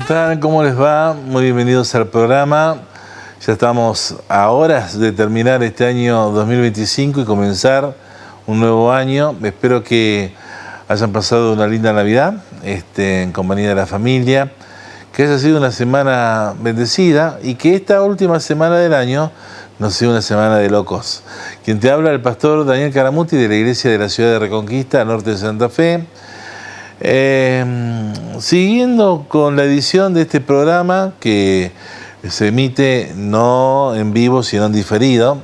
tal? ¿Cómo les va? Muy bienvenidos al programa. Ya estamos a horas de terminar este año 2025 y comenzar un nuevo año. Espero que hayan pasado una linda Navidad en compañía de la familia, que haya sido una semana bendecida y que esta última semana del año no sea una semana de locos. Quien te habla, el pastor Daniel Caramuti, de la Iglesia de la Ciudad de Reconquista, norte de Santa Fe. Siguiendo con la edición de este programa que se emite no en vivo sino en diferido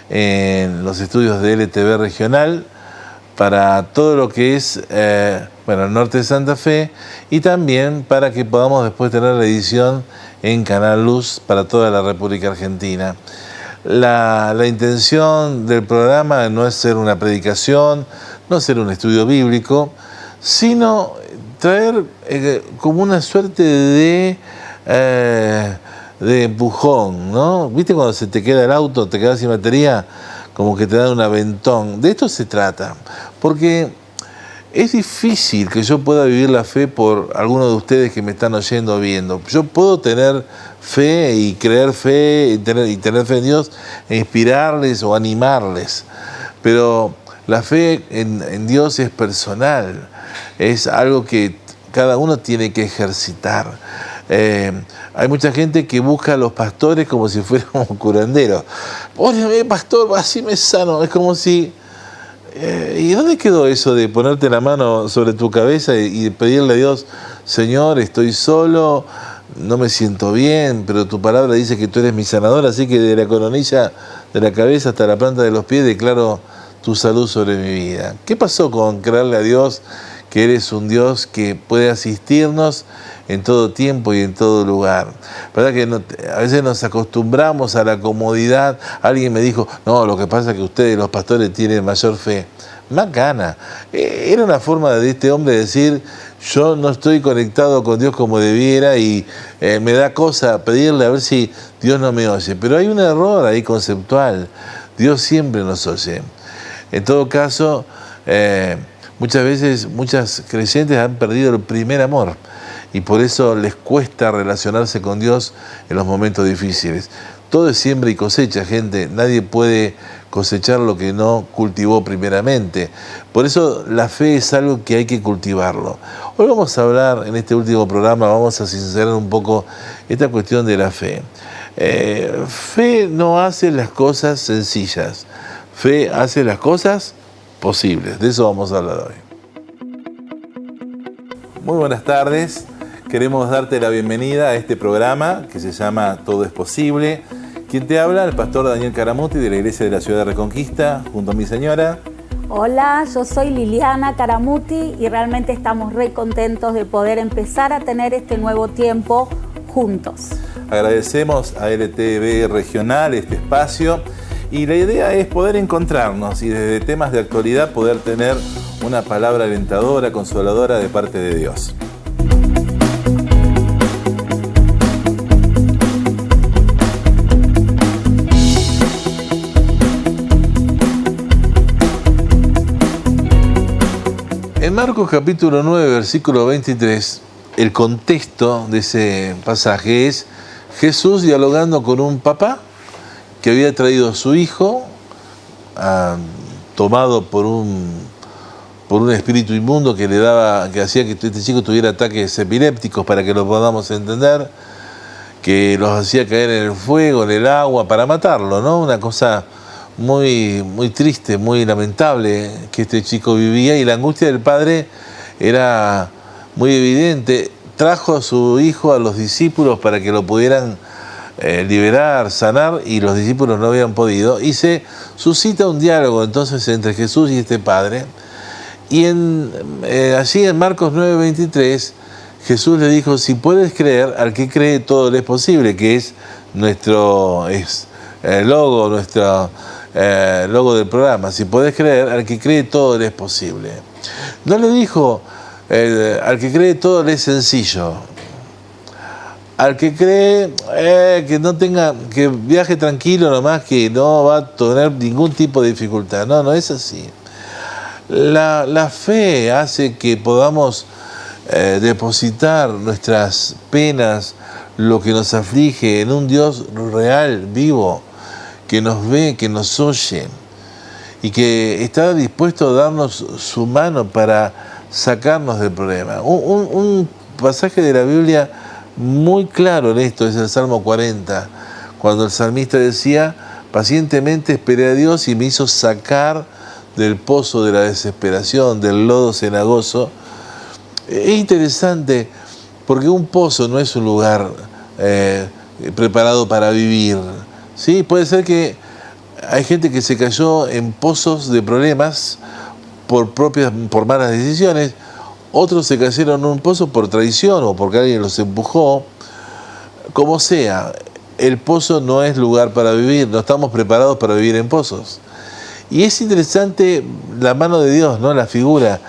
en los estudios de LTV regional para todo lo que es el norte de Santa Fe, y también para que podamos después tener la edición en Canal Luz para toda la República Argentina. La intención del programa no es ser una predicación, no es ser un estudio bíblico, sino traer como una suerte de empujón, ¿no? ¿Viste cuando se te queda el auto, te quedas sin batería? Como que te dan un aventón. De esto se trata, porque es difícil que yo pueda vivir la fe por algunos de ustedes que me están oyendo o viendo. Yo puedo tener fe y creer fe y tener fe en Dios e inspirarles o animarles, pero la fe en Dios es personal, es algo que cada uno tiene que ejercitar. Hay mucha gente que busca a los pastores como si fueran curanderos. Órale, pastor, así me sano. Es como si... ¿Y dónde quedó eso de ponerte la mano sobre tu cabeza y pedirle a Dios, Señor, estoy solo, no me siento bien, pero tu palabra dice que tú eres mi sanador, así que de la coronilla de la cabeza hasta la planta de los pies declaro tu salud sobre mi vida? ¿Qué pasó con creerle a Dios que eres un Dios que puede asistirnos en todo tiempo y en todo lugar? ¿Verdad que a veces nos acostumbramos a la comodidad? Alguien me dijo, no, lo que pasa es que ustedes los pastores tienen mayor fe. Macana. Era una forma de este hombre decir, yo no estoy conectado con Dios como debiera y me da cosa pedirle a ver si Dios no me oye. Pero hay un error ahí conceptual. Dios siempre nos oye. En todo caso, muchas veces muchas creyentes han perdido el primer amor y por eso les cuesta relacionarse con Dios en los momentos difíciles. Todo es siembra y cosecha, gente. Nadie puede cosechar lo que no cultivó primeramente. Por eso la fe es algo que hay que cultivarlo. Hoy vamos a hablar, en este último programa, vamos a sincerar un poco esta cuestión de la fe. Fe no hace las cosas sencillas. Fe hace las cosas posibles. De eso vamos a hablar hoy. Muy buenas tardes. Queremos darte la bienvenida a este programa que se llama Todo es Posible. Quien te habla, el pastor Daniel Caramuti, de la Iglesia de la Ciudad de Reconquista, junto a mi señora. Hola, yo soy Liliana Caramuti y realmente estamos re contentos de poder empezar a tener este nuevo tiempo juntos. Agradecemos a LTV Regional este espacio y la idea es poder encontrarnos y desde temas de actualidad poder tener una palabra alentadora, consoladora de parte de Dios. En Marcos capítulo 9, versículo 23, el contexto de ese pasaje es Jesús dialogando con un papá que había traído a su hijo, tomado por un espíritu inmundo que hacía que este chico tuviera ataques epilépticos, para que lo podamos entender, que los hacía caer en el fuego, en el agua, para matarlo, ¿no? Una cosa muy, muy triste, muy lamentable que este chico vivía, y la angustia del padre era muy evidente. Trajo a su hijo a los discípulos para que lo pudieran liberar, sanar, y los discípulos no habían podido, y se suscita un diálogo entonces entre Jesús y este padre, y allí en Marcos 9:23 Jesús le dijo, si puedes creer, al que cree todo le es posible, que es nuestro logo, nuestro logo del programa. Si puedes creer, al que cree todo le es posible. No le dijo, al que cree todo le es sencillo. Al que cree que viaje tranquilo nomás, que no va a tener ningún tipo de dificultad. No es así. La fe hace que podamos depositar nuestras penas, lo que nos aflige, en un Dios real, vivo, que nos ve, que nos oye y que está dispuesto a darnos su mano para sacarnos del problema. Un pasaje de la Biblia muy claro en esto es el Salmo 40, cuando el salmista decía: pacientemente esperé a Dios y me hizo sacar del pozo de la desesperación, del lodo cenagoso. Es interesante porque un pozo no es un lugar preparado para vivir, ¿sí? Puede ser que hay gente que se cayó en pozos de problemas por malas decisiones, otros se cayeron en un pozo por traición o porque alguien los empujó. Como sea, el pozo no es lugar para vivir, no estamos preparados para vivir en pozos. Y es interesante la mano de Dios, ¿no? La figura.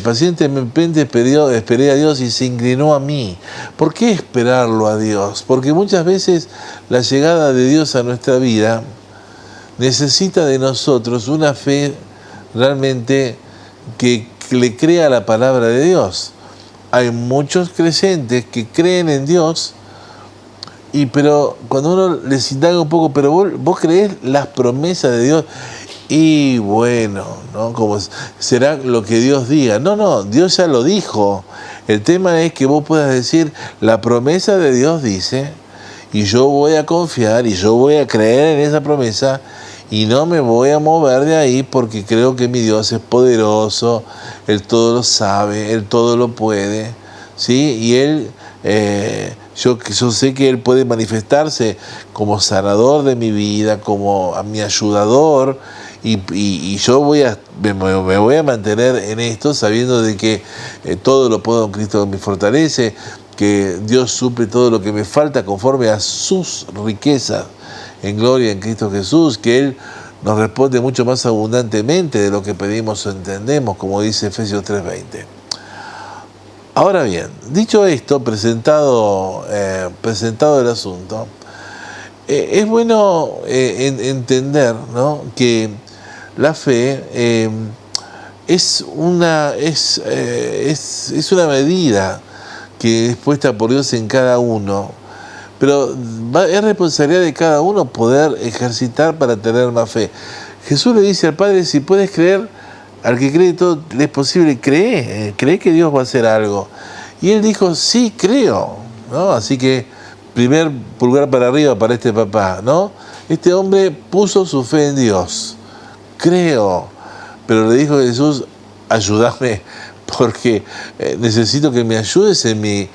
Pacientemente esperé a Dios y se inclinó a mí. ¿Por qué esperarlo a Dios? Porque muchas veces la llegada de Dios a nuestra vida necesita de nosotros una fe realmente que le crea la palabra de Dios. Hay muchos creyentes que creen en Dios, pero cuando uno les indaga un poco, pero vos creés las promesas de Dios, y bueno, ¿no? Como será lo que Dios diga. No, Dios ya lo dijo. El tema es que vos puedas decir: la promesa de Dios dice, y yo voy a confiar y yo voy a creer en esa promesa y no me voy a mover de ahí porque creo que mi Dios es poderoso, Él todo lo sabe, Él todo lo puede, ¿sí? Y Él, yo sé que Él puede manifestarse como sanador de mi vida, como mi ayudador, y yo me voy a mantener en esto sabiendo de que todo lo puedo en Cristo que me fortalece, que Dios suple todo lo que me falta conforme a sus riquezas en gloria en Cristo Jesús, que Él nos responde mucho más abundantemente de lo que pedimos o entendemos, como dice Efesios 3:20. Ahora bien, dicho esto, presentado el asunto, es bueno entender, ¿no?, que la fe es una medida que es puesta por Dios en cada uno, pero es responsabilidad de cada uno poder ejercitar para tener más fe. Jesús le dice al Padre: si puedes creer, al que cree todo es posible, cree que Dios va a hacer algo. Y él dijo: sí, creo, ¿no? Así que primer pulgar para arriba para este papá, ¿no? Este hombre puso su fe en Dios. Creo. Pero le dijo Jesús: ayúdame, porque necesito que me ayudes en mi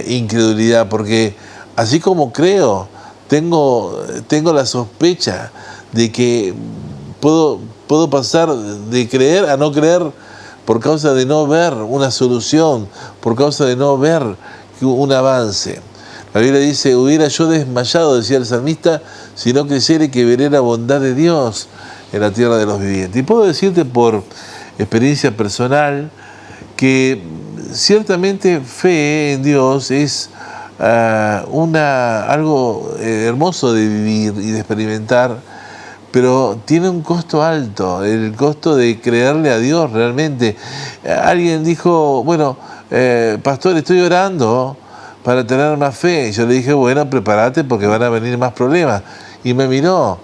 incredulidad, porque así como creo, tengo la sospecha de que puedo pasar de creer a no creer por causa de no ver una solución, por causa de no ver un avance. La Biblia dice: hubiera yo desmayado, decía el salmista, si no creyere que veré la bondad de Dios en la tierra de los vivientes. Y puedo decirte por experiencia personal que ciertamente fe en Dios es algo hermoso de vivir y de experimentar, pero tiene un costo alto, el costo de creerle a Dios realmente. Alguien dijo: bueno, pastor, estoy orando para tener más fe. Yo le dije: bueno, prepárate porque van a venir más problemas. Y me miró.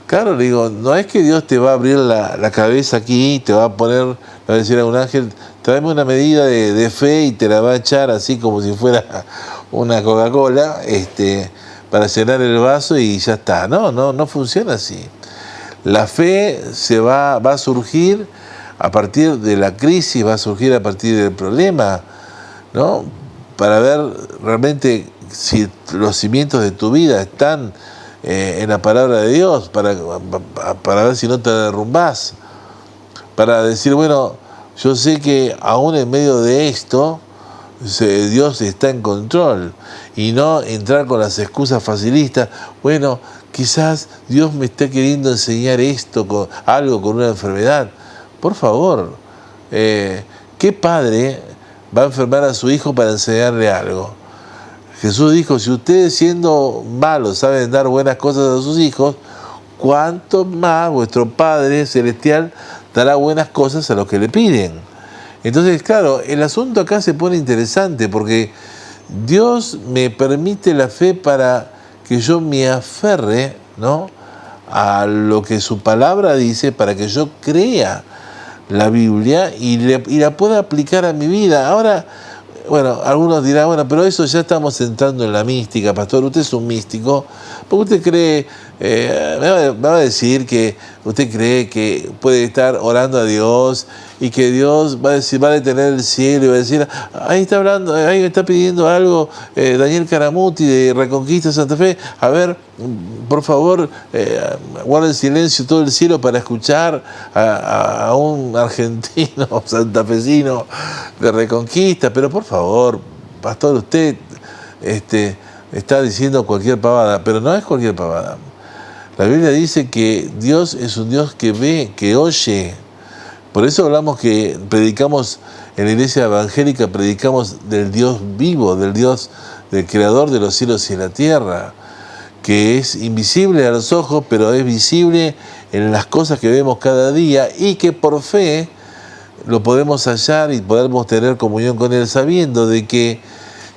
Claro, le digo, no es que Dios te va a abrir la cabeza aquí y te va a poner, le va a decir a un ángel: tráeme una medida de fe, y te la va a echar así como si fuera una Coca-Cola, para llenar el vaso y ya está. No funciona así. La fe va a surgir a partir de la crisis, va a surgir a partir del problema, ¿no? Para ver realmente si los cimientos de tu vida están en la palabra de Dios, para ver si no te derrumbás, para decir: bueno, yo sé que aún en medio de esto Dios está en control, y no entrar con las excusas facilistas. Bueno, quizás Dios me está queriendo enseñar esto, con una enfermedad. Por favor, ¿qué padre va a enfermar a su hijo para enseñarle algo? Jesús dijo: si ustedes, siendo malos, saben dar buenas cosas a sus hijos, ¿cuánto más vuestro Padre Celestial dará buenas cosas a los que le piden? Entonces, claro, el asunto acá se pone interesante porque Dios me permite la fe para que yo me aferre, ¿no?, a lo que su palabra dice, para que yo crea la Biblia y la pueda aplicar a mi vida. Ahora, bueno, algunos dirán, bueno, pero eso ya estamos entrando en la mística, pastor, usted es un místico, porque usted cree, me va a decir que usted cree que puede estar orando a Dios y que Dios va a detener el cielo y va a decir, ahí está hablando, ahí me está pidiendo algo Daniel Caramuti de Reconquista Santa Fe, a ver, por favor, guarda en silencio todo el cielo para escuchar a un argentino santafesino de Reconquista, pero por favor, pastor, usted está diciendo cualquier pavada, pero no es cualquier pavada. La Biblia dice que Dios es un Dios que ve, que oye. Por eso hablamos que predicamos en la iglesia evangélica, predicamos del Dios vivo, del Dios, del creador de los cielos y la tierra, que es invisible a los ojos, pero es visible en las cosas que vemos cada día y que por fe lo podemos hallar y podemos tener comunión con Él, sabiendo de que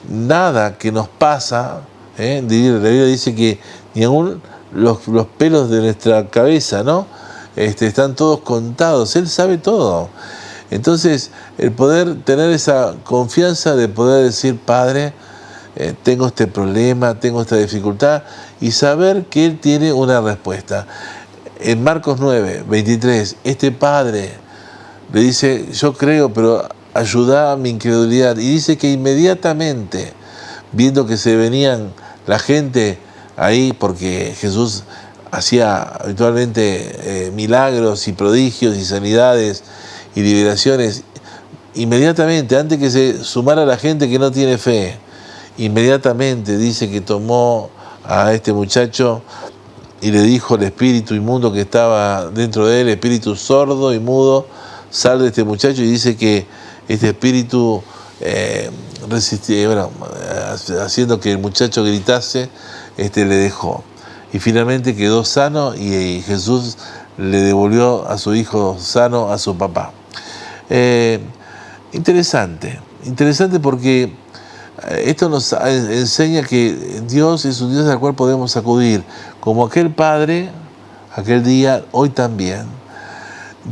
nada que nos pasa, la Biblia dice que ni aún los pelos de nuestra cabeza, ¿no?, están todos contados, Él sabe todo. Entonces, el poder tener esa confianza de poder decir, Padre, tengo este problema, tengo esta dificultad, y saber que Él tiene una respuesta. En Marcos 9, 23, este padre le dice, yo creo, pero ayuda a mi incredulidad. Y dice que inmediatamente, viendo que se venían la gente ahí, porque Jesús hacía habitualmente milagros y prodigios y sanidades y liberaciones, inmediatamente, antes que se sumara la gente que no tiene fe, inmediatamente dice que tomó a este muchacho y le dijo al espíritu inmundo que estaba dentro de él, espíritu sordo y mudo, sal de este muchacho, y dice que este espíritu haciendo que el muchacho gritase, le dejó. Y finalmente quedó sano y Jesús le devolvió a su hijo sano a su papá. Interesante porque esto nos enseña que Dios es un Dios al cual podemos acudir. Como aquel padre, aquel día, hoy también.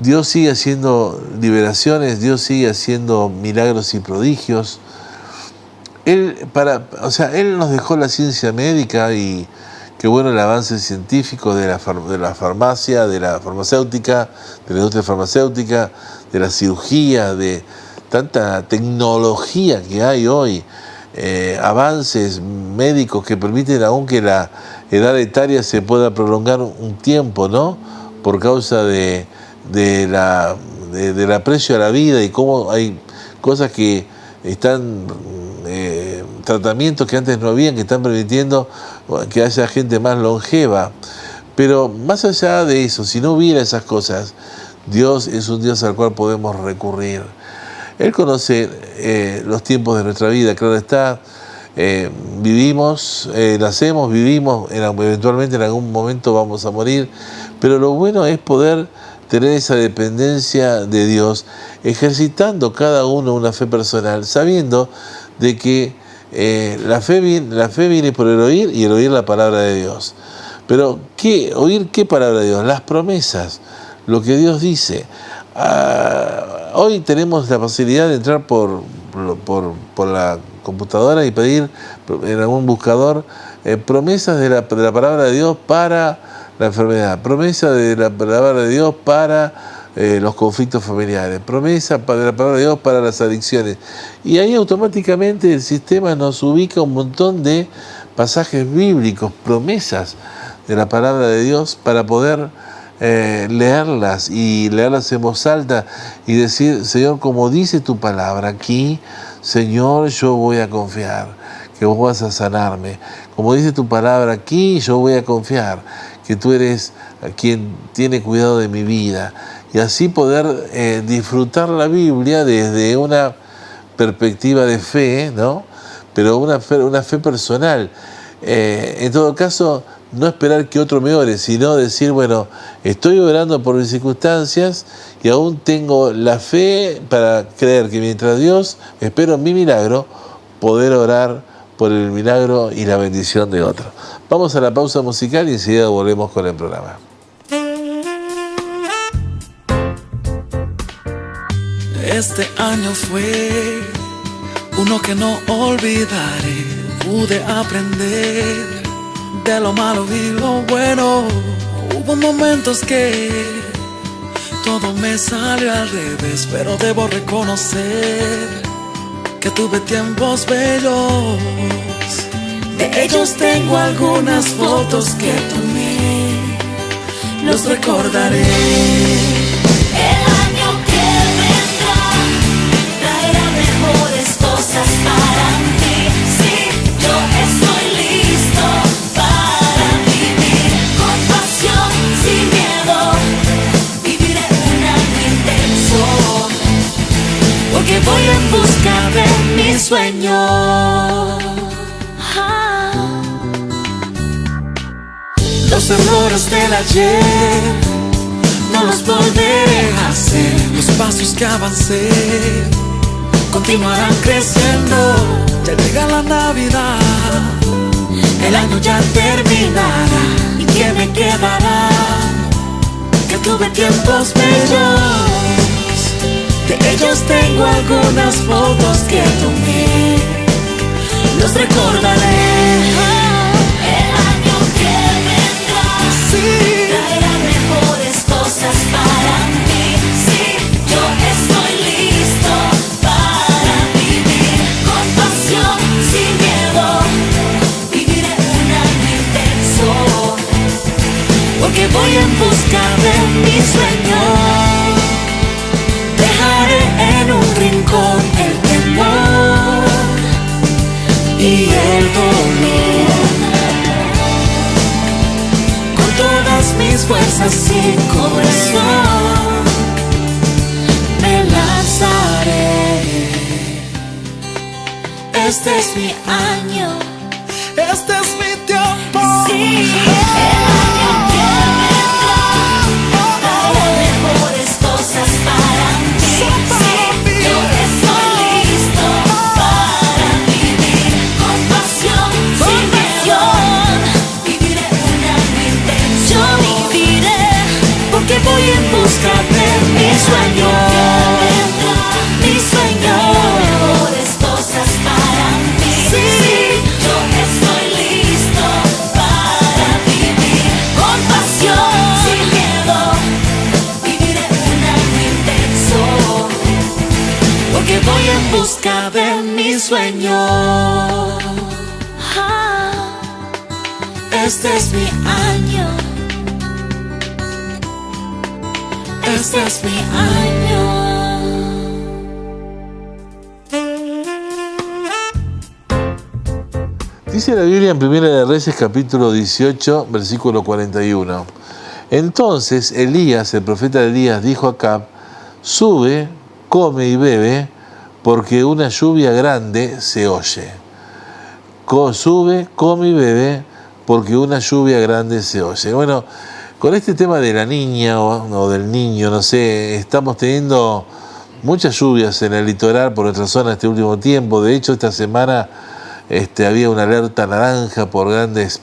Dios sigue haciendo liberaciones, Dios sigue haciendo milagros y prodigios. Él nos dejó la ciencia médica y qué bueno el avance científico de la farmacia, de la farmacéutica, de la industria farmacéutica, de la cirugía, de tanta tecnología que hay hoy, avances médicos que permiten aún que la edad etaria se pueda prolongar un tiempo, ¿no?, por causa del aprecio a la vida, y cómo hay cosas que están, tratamientos que antes no habían, que están permitiendo que haya gente más longeva. Pero más allá de eso, si no hubiera esas cosas, Dios es un Dios al cual podemos recurrir. Él conoce los tiempos de nuestra vida, claro está. Vivimos, nacemos, vivimos, eventualmente en algún momento vamos a morir, pero lo bueno es poder tener esa dependencia de Dios, ejercitando cada uno una fe personal, sabiendo de que la fe viene por el oír, y el oír la palabra de Dios. Pero ¿oír qué palabra de Dios? Las promesas, lo que Dios dice. Hoy tenemos la facilidad de entrar por la computadora y pedir en algún buscador promesas de la palabra de Dios para la enfermedad, promesa de la palabra de Dios para los conflictos familiares, promesa de la palabra de Dios para las adicciones. Y ahí automáticamente el sistema nos ubica un montón de pasajes bíblicos, promesas de la palabra de Dios, para poder leerlas y leerlas en voz alta y decir, Señor, como dice tu palabra aquí, Señor, yo voy a confiar que vos vas a sanarme. Como dice tu palabra aquí, yo voy a confiar que tú eres quien tiene cuidado de mi vida. Y así poder disfrutar la Biblia desde una perspectiva de fe, ¿no?, pero una fe personal. En todo caso, no esperar que otro me ore, sino decir, bueno, estoy orando por mis circunstancias y aún tengo la fe para creer que mientras Dios espero mi milagro, poder orar por el milagro y la bendición de otro. Vamos a la pausa musical y enseguida volvemos con el programa. Este año fue uno que no olvidaré. Pude aprender de lo malo y lo bueno. Hubo momentos que todo me salió al revés, pero debo reconocer que tuve tiempos bellos. De ellos tengo algunas fotos que tomé, los recordaré. El año que vendrá traerá mejores cosas para mí. Sí, yo estoy listo para vivir con pasión, sin miedo. Viviré un año intenso, porque voy en busca de mi sueño. Los errores del ayer no los volveré a hacer. Los pasos que avancé continuarán creciendo. Ya llega la Navidad, el año ya terminará. ¿Y qué me quedará? Que tuve tiempos bellos. De ellos tengo algunas fotos que tomé, los recordaré. Traerá mejores cosas para mí. Sí, yo estoy listo para vivir con pasión, sin miedo. Viviré un año intenso, porque voy en busca de mi sueño. Dejaré en un rincón el temor y el dolor. Todas mis fuerzas y corazón me lanzaré. Este es mi año, este es mi tiempo. Sí, el año que vendrá traerá mejores cosas para mí. Sí, yo estoy listo para vivir con pasión, sin miedo. Viviré un año intenso, yo viviré, porque voy en busca de mi sueño. Mi sueño, mejores cosas para mí. Sí, yo estoy listo para vivir con pasión, sin miedo. Viviré un año intenso, porque voy en busca de mi sueño. Este es mi año, este es mi año. Dice la Biblia en Primera de Reyes capítulo 18, versículo 41. Entonces Elías, el profeta Elías, dijo a Acab: sube, come y bebe, porque una lluvia grande se oye. Sube, come y bebe, porque una lluvia grande se oye. Bueno, con este tema de la niña o del niño, no sé, estamos teniendo muchas lluvias en el litoral por nuestra zona este último tiempo. De hecho, esta semana había una alerta naranja por grandes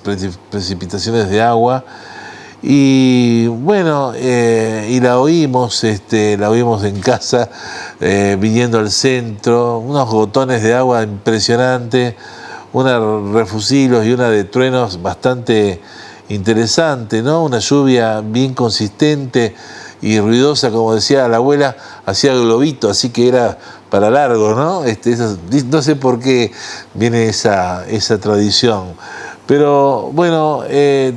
precipitaciones de agua. Y bueno, y la oímos en casa, viniendo al centro, unos gotones de agua impresionantes, una refusilos y una de truenos bastante interesante, ¿no? Una lluvia bien consistente y ruidosa, como decía la abuela, hacía globito, así que era para largo, ¿no? No sé por qué viene esa tradición, pero bueno,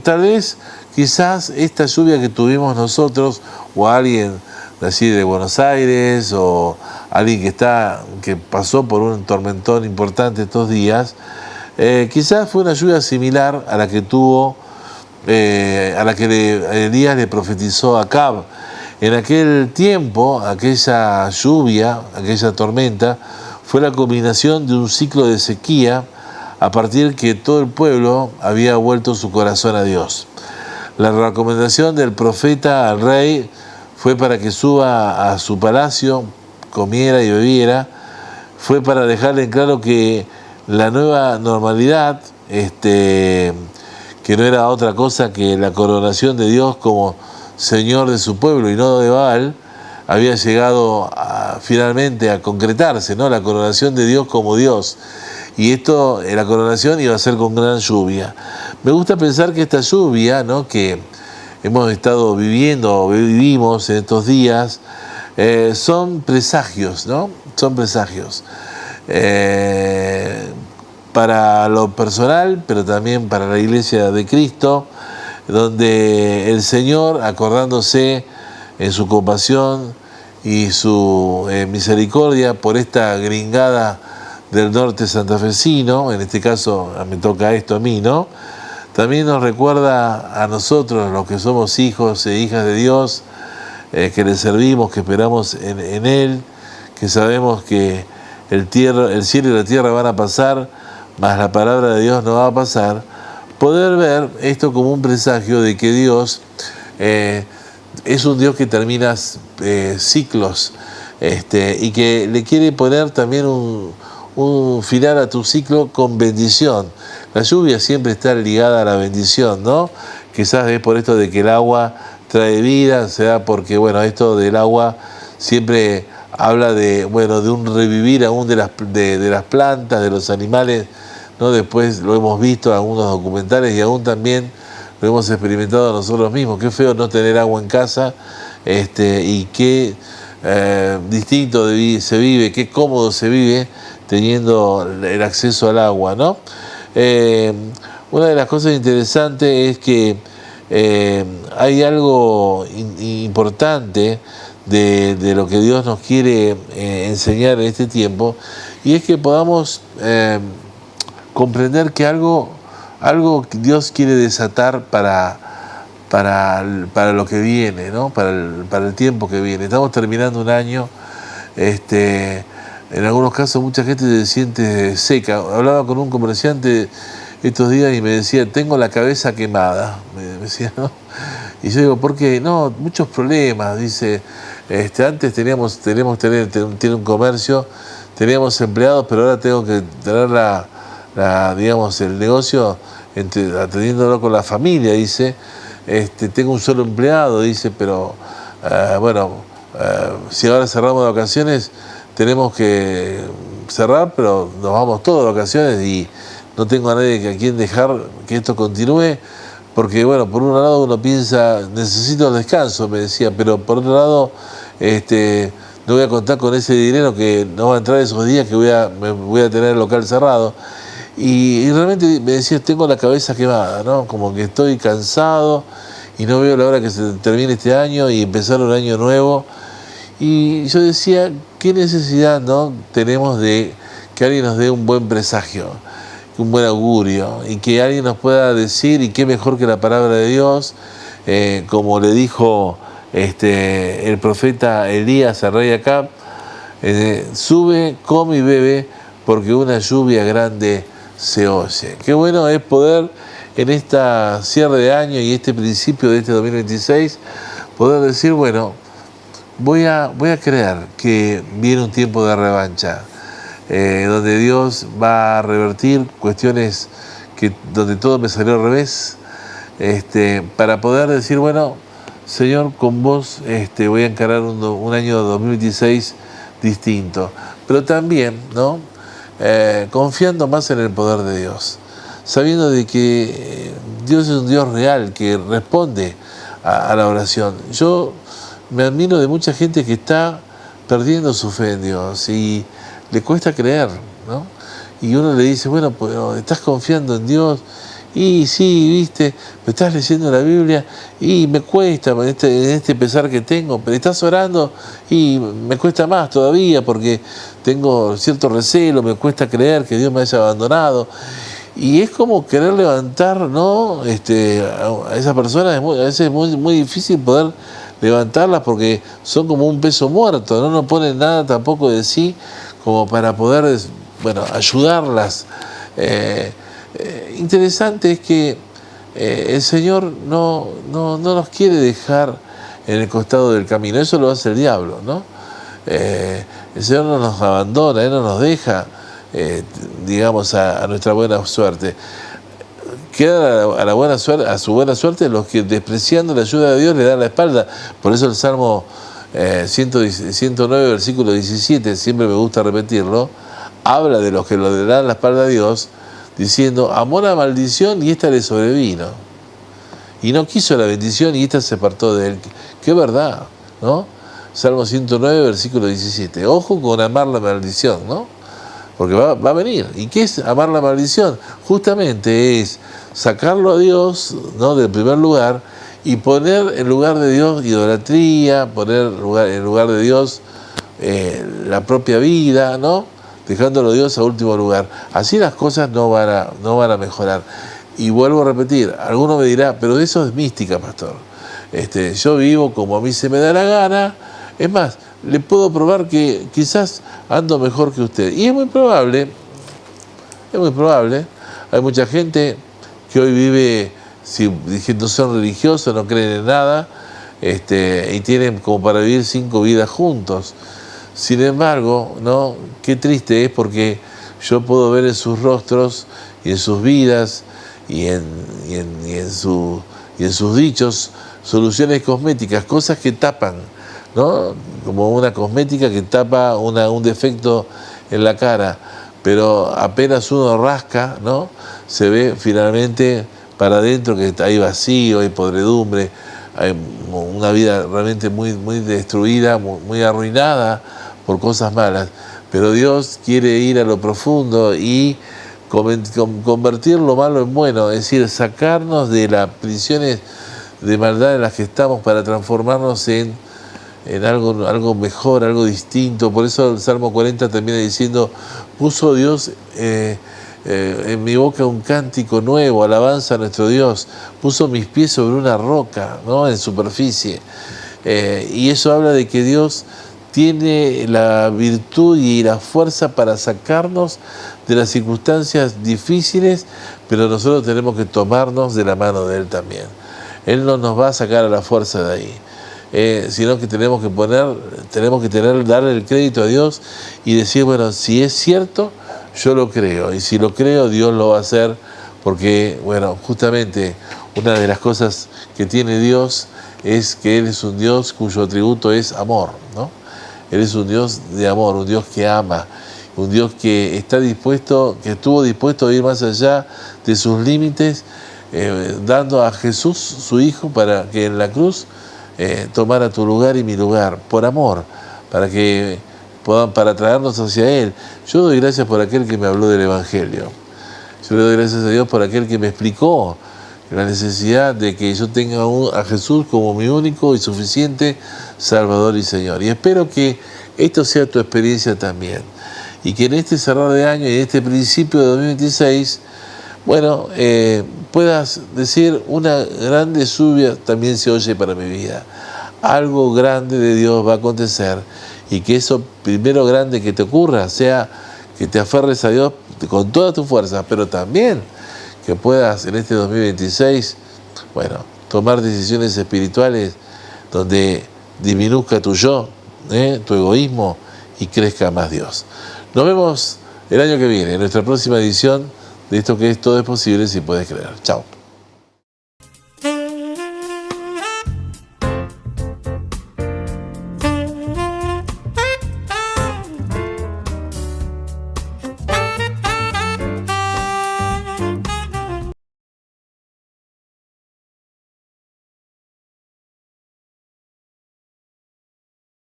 tal vez, quizás esta lluvia que tuvimos nosotros, o alguien así de Buenos Aires, o alguien que pasó por un tormentón importante estos días, quizás fue una lluvia similar a la que tuvo, a la que Elías le profetizó a Acab. En aquel tiempo, aquella lluvia, aquella tormenta, fue la combinación de un ciclo de sequía a partir que todo el pueblo había vuelto su corazón a Dios. La recomendación del profeta al rey fue para que suba a su palacio, comiera y bebiera, fue para dejarle en claro que la nueva normalidad, que no era otra cosa que la coronación de Dios como Señor de su pueblo y no de Baal, había llegado finalmente a concretarse, ¿no? La coronación de Dios como Dios. Y esto, la coronación iba a ser con gran lluvia. Me gusta pensar que esta lluvia, ¿no?, que hemos estado vivimos en estos días, son presagios, ¿no? Son presagios. Para lo personal, pero también para la Iglesia de Cristo, donde el Señor, acordándose en su compasión y su misericordia por esta gringada del norte santafesino, en este caso me toca esto a mí, ¿no? También nos recuerda a nosotros, los que somos hijos e hijas de Dios, que le servimos, que esperamos en Él, que sabemos que el cielo y la tierra van a pasar, mas la palabra de Dios no va a pasar, poder ver esto como un presagio de que Dios es un Dios que termina ciclos, y que le quiere poner también un final a tu ciclo con bendición. La lluvia siempre está ligada a la bendición, ¿no? Quizás es por esto de que el agua trae vida, se da porque, bueno, esto del agua siempre habla de un revivir aún de las plantas, de los animales, ¿no? Después lo hemos visto en algunos documentales y aún también lo hemos experimentado nosotros mismos. Qué feo no tener agua en casa, y qué distinto se vive, qué cómodo se vive teniendo el acceso al agua, ¿no? Una de las cosas interesantes es que hay algo importante de lo que Dios nos quiere enseñar en este tiempo, y es que podamos comprender que algo que Dios quiere desatar para lo que viene, ¿no? Para el tiempo que viene. Estamos terminando un año, en algunos casos mucha gente se siente seca. Hablaba con un comerciante estos días y me decía, tengo la cabeza quemada, me decía, ¿no? Y yo digo, ¿por qué? No, muchos problemas, dice, antes tiene un comercio, teníamos empleados, pero ahora tengo que tener el negocio atendiéndolo con la familia, dice, tengo un solo empleado, dice, pero si ahora cerramos de vacaciones, tenemos que cerrar, pero nos vamos todos de vacaciones y no tengo a nadie a quien dejar que esto continúe, porque bueno, por un lado uno piensa, necesito descanso, me decía, pero por otro lado, no voy a contar con ese dinero que no va a entrar esos días que voy a tener el local cerrado. Y realmente me decía, tengo la cabeza quemada, ¿no? Como que estoy cansado y no veo la hora que se termine este año y empezar un año nuevo. Y yo decía, ¿qué necesidad, no, tenemos de que alguien nos dé un buen presagio, un buen augurio, y que alguien nos pueda decir, y qué mejor que la palabra de Dios, como le dijo el profeta Elías al rey Acab, sube, come y bebe, porque una lluvia grande se oye. Qué bueno es poder en esta cierre de año y este principio de este 2026, poder decir, bueno, voy a creer que viene un tiempo de revancha, donde Dios va a revertir cuestiones donde todo me salió al revés, para poder decir, bueno, Señor, con vos voy a encarar un año 2026 distinto, pero también, ¿no? Confiando más en el poder de Dios, sabiendo de que Dios es un Dios real que responde a la oración. Yo me admiro de mucha gente que está perdiendo su fe en Dios y le cuesta creer, ¿no? Y uno le dice, bueno, pues estás confiando en Dios, y sí, viste, me estás leyendo la Biblia y me cuesta en este pesar que tengo, pero estás orando y me cuesta más todavía porque tengo cierto recelo, me cuesta creer que Dios me haya abandonado. Y es como querer levantar, ¿no? A esa persona a veces es muy difícil poder levantarlas porque son como un peso muerto, no ponen nada tampoco de sí como para poder, ayudarlas. Interesante es que el Señor no nos quiere dejar en el costado del camino. Eso lo hace el diablo, ¿no? El Señor no nos abandona, Él no nos deja, digamos, a nuestra buena suerte. Queda a su buena suerte los que, despreciando la ayuda de Dios, le dan la espalda. Por eso el Salmo 109, versículo 17, siempre me gusta repetirlo, habla de los que le dan la espalda a Dios, diciendo, amó la maldición y esta le sobrevino. Y no quiso la bendición y esta se apartó de él. Qué verdad, ¿no? Salmo 109, versículo 17. Ojo con amar la maldición, ¿no? Porque va a venir. ¿Y qué es amar la maldición? Justamente es sacarlo a Dios, ¿no?, del primer lugar, y poner en lugar de Dios idolatría, poner en lugar de Dios la propia vida, ¿no?, dejándolo a Dios a último lugar. Así las cosas no van a mejorar. Y vuelvo a repetir, alguno me dirá, pero eso es mística, pastor. Yo vivo como a mí se me da la gana. Es más, le puedo probar que quizás ando mejor que usted. Y es muy probable. Hay mucha gente que hoy vive, si no son religiosos, no creen en nada, y tienen como para vivir 5 vidas juntos. Sin embargo, ¿no?, qué triste es, porque yo puedo ver en sus rostros y en sus vidas y en sus dichos soluciones cosméticas, cosas que tapan, ¿no?, como una cosmética que tapa un defecto en la cara, pero apenas uno rasca, ¿no?, se ve finalmente para adentro que hay vacío, hay podredumbre, hay una vida realmente muy, muy destruida, muy arruinada por cosas malas. Pero Dios quiere ir a lo profundo y convertir lo malo en bueno, es decir, sacarnos de las prisiones de maldad en las que estamos para transformarnos en algo mejor, algo distinto. Por eso el Salmo 40 termina diciendo, puso Dios en mi boca un cántico nuevo, alabanza a nuestro Dios, puso mis pies sobre una roca, ¿no?, en superficie. Y eso habla de que Dios tiene la virtud y la fuerza para sacarnos de las circunstancias difíciles, pero nosotros tenemos que tomarnos de la mano de Él también. Él no nos va a sacar a la fuerza de ahí, sino que tenemos que darle el crédito a Dios y decir, bueno, si es cierto, yo lo creo, y si lo creo, Dios lo va a hacer, porque, bueno, justamente una de las cosas que tiene Dios es que Él es un Dios cuyo atributo es amor, ¿no? Él es un Dios de amor, un Dios que ama, un Dios que estuvo dispuesto a ir más allá de sus límites, dando a Jesús, su Hijo, para que en la cruz tomara tu lugar y mi lugar, por amor, para traernos hacia Él. Yo doy gracias por aquel que me habló del Evangelio. Yo le doy gracias a Dios por aquel que me explicó la necesidad de que yo tenga a Jesús como mi único y suficiente Salvador y Señor. Y espero que esto sea tu experiencia también. Y que en este cerrar de año y en este principio de 2026, bueno, puedas decir, una grande lluvia también se oye para mi vida. Algo grande de Dios va a acontecer, y que eso primero grande que te ocurra sea que te aferres a Dios con toda tu fuerza, pero también que puedas en este 2026, bueno, tomar decisiones espirituales donde disminuzca tu yo, tu egoísmo, y crezca más Dios. Nos vemos el año que viene, en nuestra próxima edición de esto que es Todo es Posible si puedes creer. Chao.